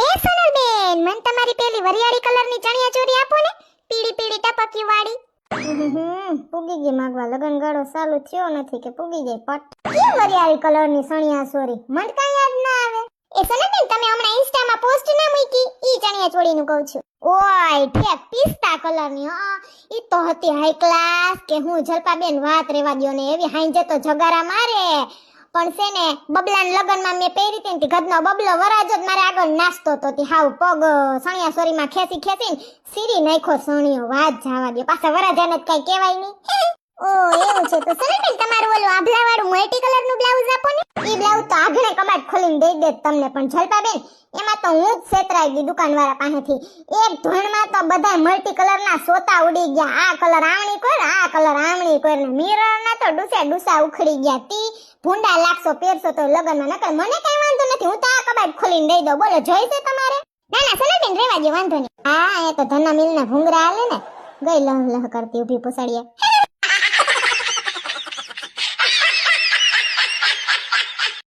એ સોનલબેન, મને તમારી પેલી વરિયાળી કલરની ચણિયા ચોળી આપો ને, પીળી પીળી ટપકી વાળી. પૂગી ગઈ માંગવા, લગન ગાળો ચાલુ થયો નથી કે પૂગી ગઈ પટ. કે વરિયાળી કલરની ચણિયા ચોળી મને કાંઈ યાદ ના આવે. એ સોનલબેન, તમે હમણાં ઇન્સ્ટામાં પોસ્ટ ના મૂકી ઈ ચણિયા ચોળીનું કહું છું. ઓય ઠેક પિસ્તા કલરની. હા ઈ તો હતી હાઈ ક્લાસ કે હું જલપાબેન વાત રેવા દ્યો ને, એવી હાંજે તો જગારા મારે. પણ છે ને બબલાન લગનમાં મેં પહેરી હતી ને ગદનો બબલો વરાજો મારે આગળ નાસ્તો તો તી હાવ પગ સણિયા સોરીમાં ખેસી ખેસીને સીરી નાખ્યો સણિયો. વાત જવા દે, પાછા વરાજાને કઈ કહેવાય નહીં. ઓ એવું છે તો સોનલબેન, તમારું ઓલું આભલા વાળું મલ્ટી કલરનું બ્લાઉઝ આપો ને. ઈ બ્લાઉઝ તો આગળ કબાટ ખોલીને દઈ દે તમને. પણ જલપાબેન, એમાં તો હું જ છેતરાઈ ગઈ દુકાનવાળા પાસેથી. એક ધોણમાં તો બધા મલ્ટી કલરના સોતા ઉડી ગયા. આ કલર આમણી કોર, આ કલર આમણી કોર ને મિરરના તો ડુસા ઉખડી ગયા. તી ભૂંડા લાગશો પહેરશો તો લગનમાં. નકર મને કઈ વાંધો નથી, હું તો આ કબાટ ખોલીને દઈ દઉં. બોલો જોઈશે તમારે? ના ના સોનલબેન, રેવા દે, વાંધો નહીં. હા એ તો ધના મિલના ભૂંગરા હાલે ને, ગઈ લહ લહ કરતી ઊભી પૂછાડીએ.